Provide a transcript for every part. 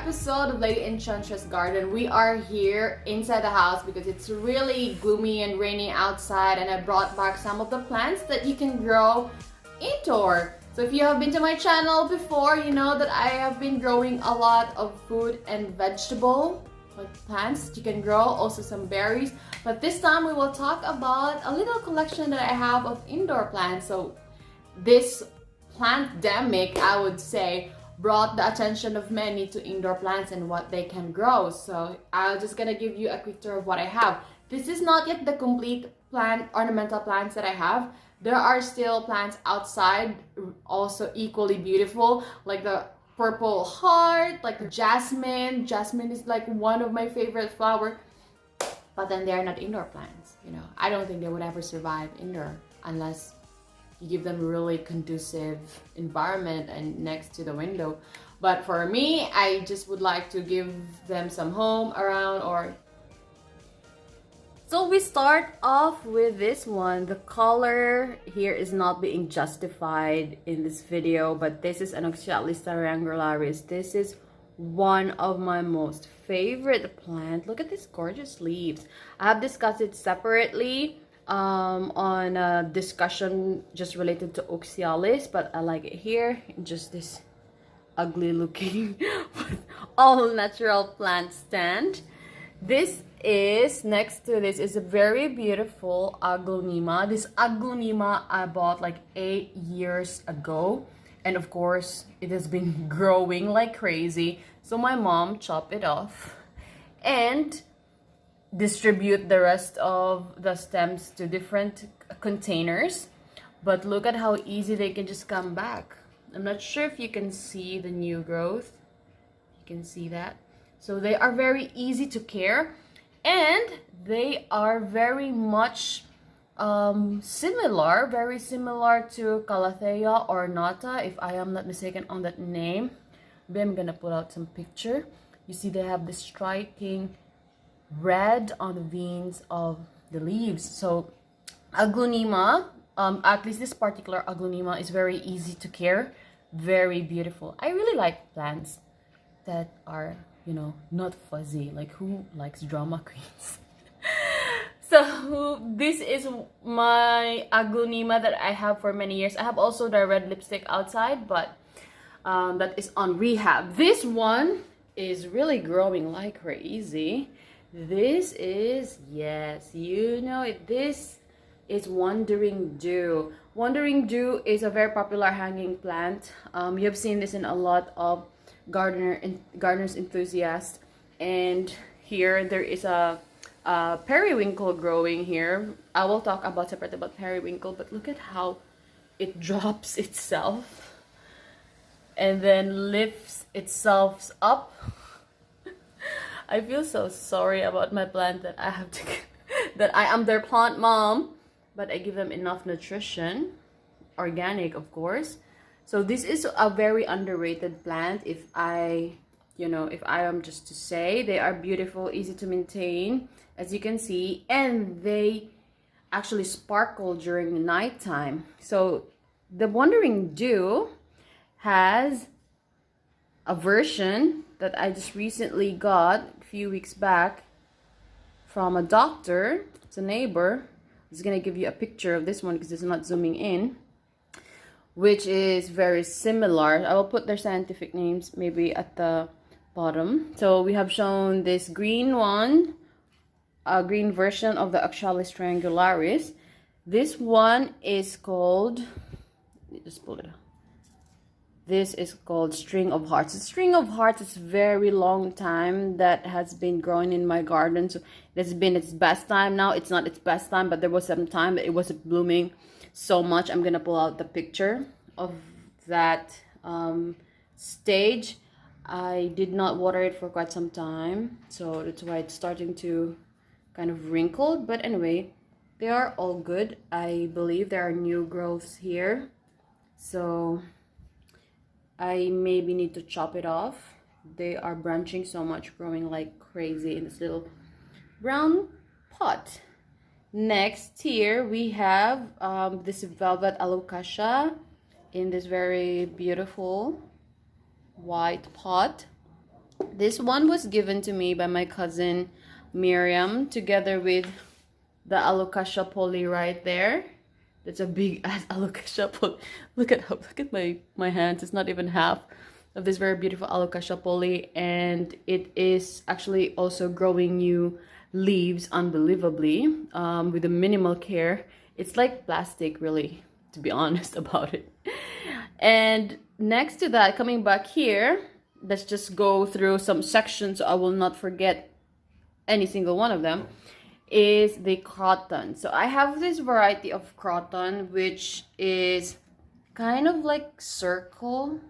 episode of Lady Enchantress Garden. We are here inside the house because it's really gloomy and rainy outside, and I brought back some of the plants that you can grow indoor. So if you have been to my channel before, you know that I have been growing a lot of food and vegetable like plants that you can grow, also some berries. But this time we will talk about a little collection that I have of indoor plants. So this plant-demic, I would say, brought the attention of many to indoor plants and what they can grow. So I'm just gonna give you a quick tour of what I have. This is not yet the complete plant, ornamental plants that I have. There are still plants outside, also equally beautiful, like the purple heart, like the jasmine. Jasmine is like one of my favorite flowers, but then they're not indoor plants. You know, I don't think they would ever survive indoor unless you give them a really conducive environment and next to the window. But for me, I just would like to give them some home around. Or so we start off with this one. The color here is not being justified in this video, but this is an Oxialis Triangularis. This is one of my most favorite plant. Look at these gorgeous leaves. I have discussed it separately on a discussion just related to Oxialis, but I like it here. Just this ugly looking all natural plant stand. This is, next to this is a very beautiful Aglaonema. This Aglaonema I bought like 8 years ago, and of course it has been growing like crazy, so my mom chopped it off and distribute the rest of the stems to different containers. But look at how easy they can just come back. I'm not sure if you can see the new growth. You can see that. So they are very easy to care, and they are very much very similar to Calathea Orbifolia, if I am not mistaken on that name. Maybe I'm gonna pull out some picture. You see they have this striking red on the veins of the leaves. So Aglaonema, at least this particular Aglaonema, is very easy to care, very beautiful. I really like plants that are, you know, not fuzzy. Like, who likes drama queens? So this is my Aglaonema that I have for many years. I have also the red lipstick outside, but that is on rehab. This one is really growing like crazy. This is, yes, you know it, this is Wandering Dew. Wandering Dew is a very popular hanging plant. You have seen this in a lot of gardeners enthusiasts. And here there is a periwinkle growing here. I will talk about separately about periwinkle, but look at how it drops itself and then lifts itself up. I feel so sorry about my plant that I have to that I am their plant mom, but I give them enough nutrition, organic of course. So this is a very underrated plant, if I am just to say. They are beautiful, easy to maintain, as you can see, and they actually sparkle during the nighttime. So the Wandering Dew has a version that I just recently got a few weeks back from a doctor. It's a neighbor. I'm just gonna give you a picture of this one because it's not zooming in, which is very similar. I will put their scientific names maybe at the bottom. So we have shown this green one, a green version of the Oxialis Triangularis. This one is called, let me just pull it up. This is called String of Hearts. The String of Hearts is very long time that has been growing in my garden. So it's been its best time. Now it's not its best time, but there was some time that it was blooming so much. I'm gonna pull out the picture of that stage. I did not water it for quite some time, so that's why it's starting to kind of wrinkled. But anyway, they are all good. I believe there are new growths here, so I maybe need to chop it off. They are branching so much, growing like crazy in this little brown pot. Next here we have this velvet alocasia in this very beautiful white pot. This one was given to me by my cousin Miriam, together with the Alocasia poly right there. That's a big ass Alocasia poly. Look at my hands. It's not even half of this very beautiful Alocasia poly, and it is actually also growing new leaves unbelievably, with a minimal care. It's like plastic, really, to be honest about it. And next to that, coming back here, let's just go through some sections so I will not forget any single one of them, is the Croton. So I have this variety of Croton, which is kind of like circle.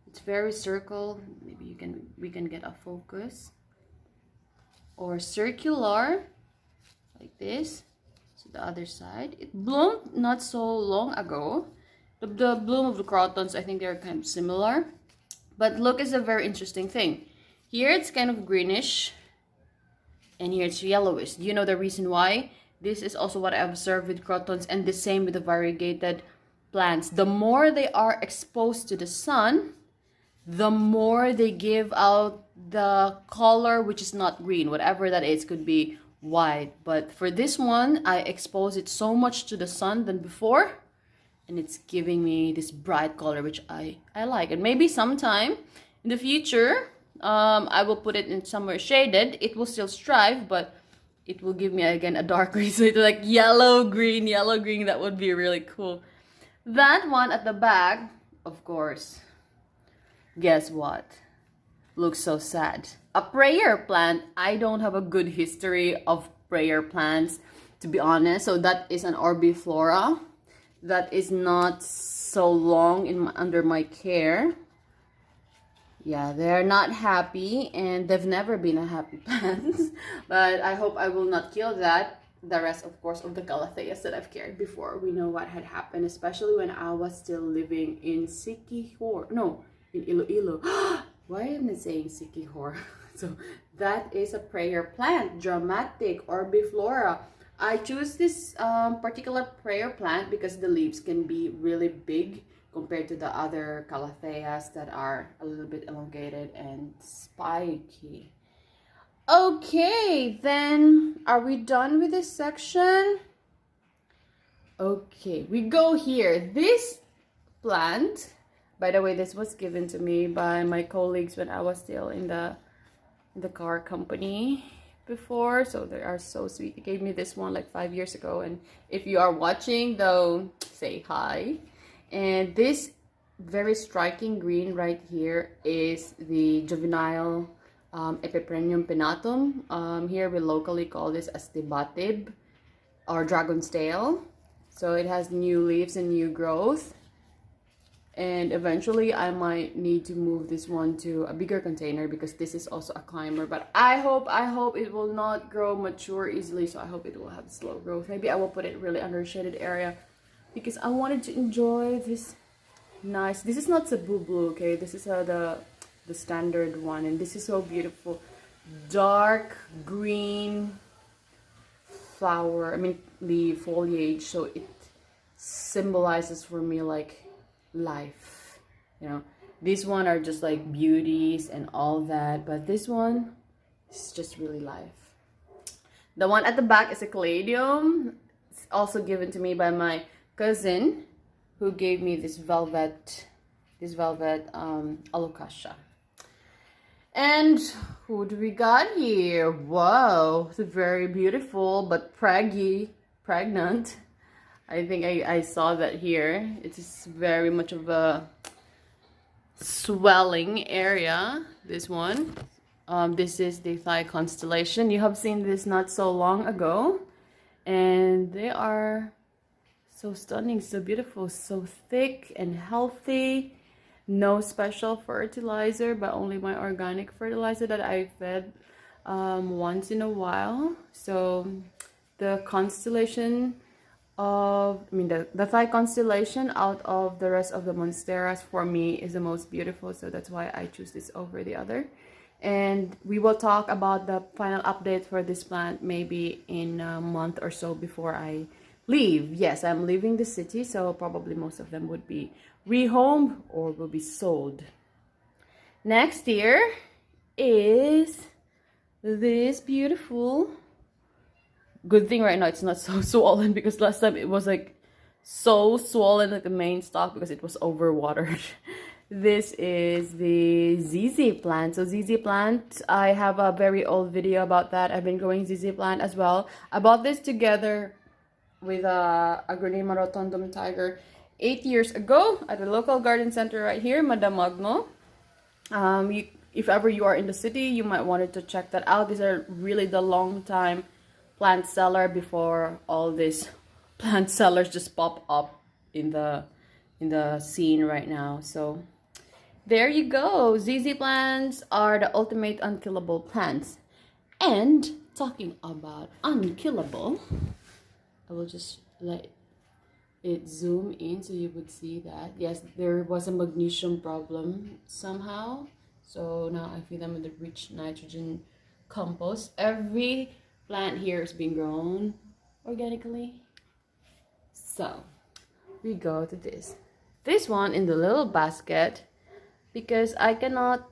It's very circle. Maybe we can get a focus. Or circular, like this. So the other side. It bloomed not so long ago. The bloom of the Crotons, I think they're kind of similar. But look, is a very interesting thing. Here it's kind of greenish. And here it's yellowish. Do you know the reason why? This is also what I observed with Crotons, and the same with the variegated plants. The more they are exposed to the sun, the more they give out the color, which is not green. Whatever that is, could be white. But for this one, I expose it so much to the sun than before, and it's giving me this bright color, which I like. And maybe sometime in the future, I will put it in somewhere shaded. It will still strive, but it will give me again a dark green. So it's like yellow green. That would be really cool. That one at the back, of course, guess what? Looks so sad. A prayer plant. I don't have a good history of prayer plants, to be honest. So that is an Orbiflora that is not so long under my care. Yeah, they're not happy, and they've never been a happy plant. But I hope I will not kill that. The rest, of course, of the Calatheas that I've cared before. We know what had happened, especially when I was still living in Siquijor. No, in Iloilo. Why am I saying Siquijor? So that is a prayer plant, dramatic Orbiflora. I choose this particular prayer plant because the leaves can be really big compared to the other Calatheas that are a little bit elongated and spiky. Okay, then are we done with this section? Okay, we go here. This plant, by the way, this was given to me by my colleagues when I was still in the car company before, so they are so sweet. They gave me this one like 5 years ago, and if you are watching, though, say hi. And this very striking green right here is the Juvenile Epipremnum Pinnatum. Here we locally call this as Tibatib or dragon's tail. So it has new leaves and new growth. And eventually I might need to move this one to a bigger container because this is also a climber. But I hope it will not grow mature easily. So I hope it will have slow growth. Maybe I will put it really under a shaded area, because I wanted to enjoy this nice. This is not Cebu blue, okay? This is the standard one, and this is so beautiful. Dark green flower. I mean the foliage, so it symbolizes for me like life. You know, these one are just like beauties and all that, but this one is just really life. The one at the back is a caladium. It's also given to me by my cousin, who gave me this velvet alocasia. And who do we got here? Whoa, it's very beautiful but pregnant. I think I saw that here. It is very much of a swelling area, this one. This is the thigh constellation. You have seen this not so long ago, and they are so stunning, so beautiful, so thick and healthy. No special fertilizer, but only my organic fertilizer that I fed once in a while. So the constellation of, the thigh constellation out of the rest of the Monsteras for me is the most beautiful. So that's why I choose this over the other. And we will talk about the final update for this plant maybe in a month or so before I leave. Yes, I'm leaving the city, so probably most of them would be rehomed or will be sold. Next here is this beautiful. Good thing right now it's not so swollen, because last time it was like so swollen, like the main stalk, because it was overwatered. This is the ZZ plant. So ZZ plant, I have a very old video about that. I've been growing ZZ plant as well. I bought this together with Aglaonema Rotundum tiger 8 years ago at the local garden center right here, Madamagno. If ever you are in the city, you might want to check that out. These are really the long time plant seller before all these plant sellers just pop up in the scene right now. So there you go. ZZ plants are the ultimate unkillable plants. And talking about unkillable, I will just let it zoom in so you would see that. Yes, there was a magnesium problem somehow. So now I feed them with the rich nitrogen compost. Every plant here is being grown organically. So we go to this one in the little basket, because I cannot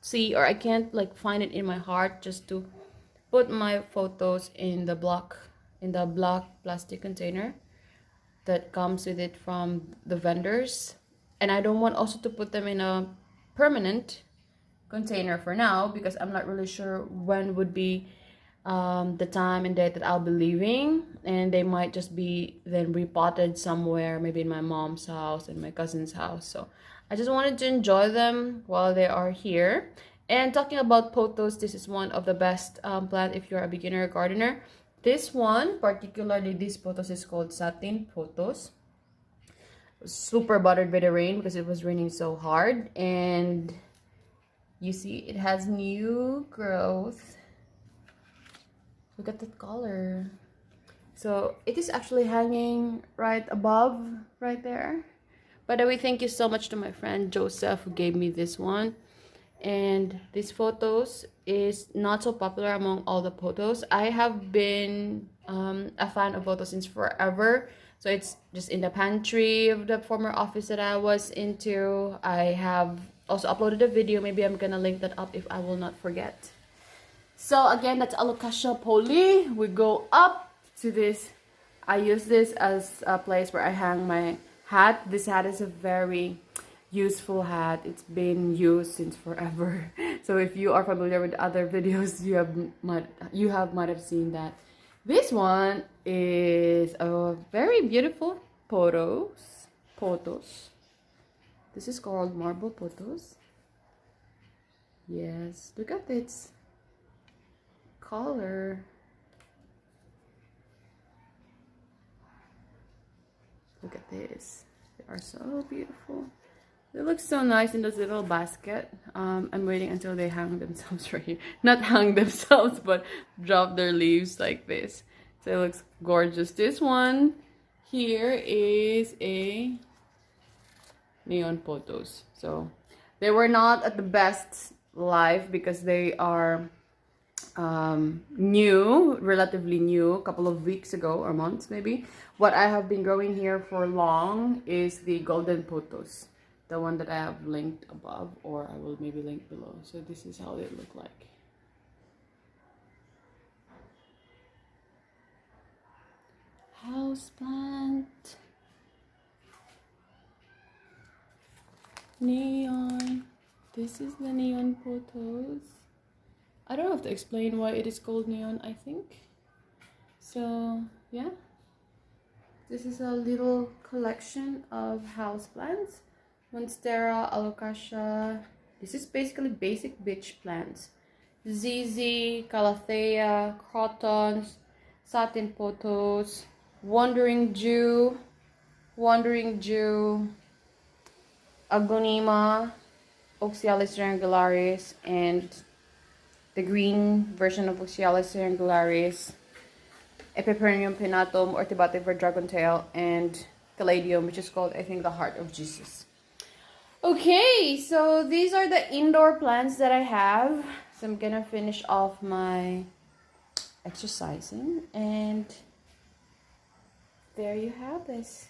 see, or I can't like find it in my heart just to put my photos in the black plastic container that comes with it from the vendors. And I don't want also to put them in a permanent container for now, because I'm not really sure when would be the time and date that I'll be leaving, and they might just be then repotted somewhere, maybe in my mom's house and my cousin's house. So I just wanted to enjoy them while they are here. And talking about Pothos, this is one of the best plant if you're a beginner gardener. This one, particularly this Pothos, is called Satin Pothos. Super bothered by the rain because it was raining so hard, and you see it has new growth. Look at that color. So it is actually hanging right above, right there. By the way, thank you so much to my friend Joseph who gave me this one. And this Pothos is not so popular among all the Pothos. I have been a fan of Pothos since forever. So it's just in the pantry of the former office that I was into. I have also uploaded a video. Maybe I'm gonna link that up if I will not forget. So again, that's Alocasia poly. We go up to this. I use this as a place where I hang my hat. This hat is a very useful hat. It's been used since forever. So if you are familiar with other videos, you might have seen that. This one is a very beautiful Pothos. This is called marble Pothos. Yes, look at its color. Look at this. They are so beautiful. They look so nice in this little basket. I'm waiting until they hang themselves right here. Not hang themselves, but drop their leaves like this. So it looks gorgeous. This one here is a neon Pothos. So they were not at the best life because they are relatively new, a couple of weeks ago or months maybe. What I have been growing here for long is the golden Pothos, the one that I have linked above, or I will maybe link below. So this is how they look like. Houseplant, neon. This is the neon Pothos. I don't have to explain why it is called neon, I think. So yeah, this is a little collection of houseplants. Monstera, Alocasia. This is basically basic beach plants. ZZ, Calathea, Crotons, Satin Pothos, Wandering Jew, Aglaonema, Oxialis Triangularis, and the green version of Oxialis Triangularis, Epipremnum, Pinnatum, or Tibative for dragon tail, and Caladium, which is called, I think, the heart of Jesus. Okay, so these are the indoor plants that I have. So I'm gonna finish off my exercising, and there you have this.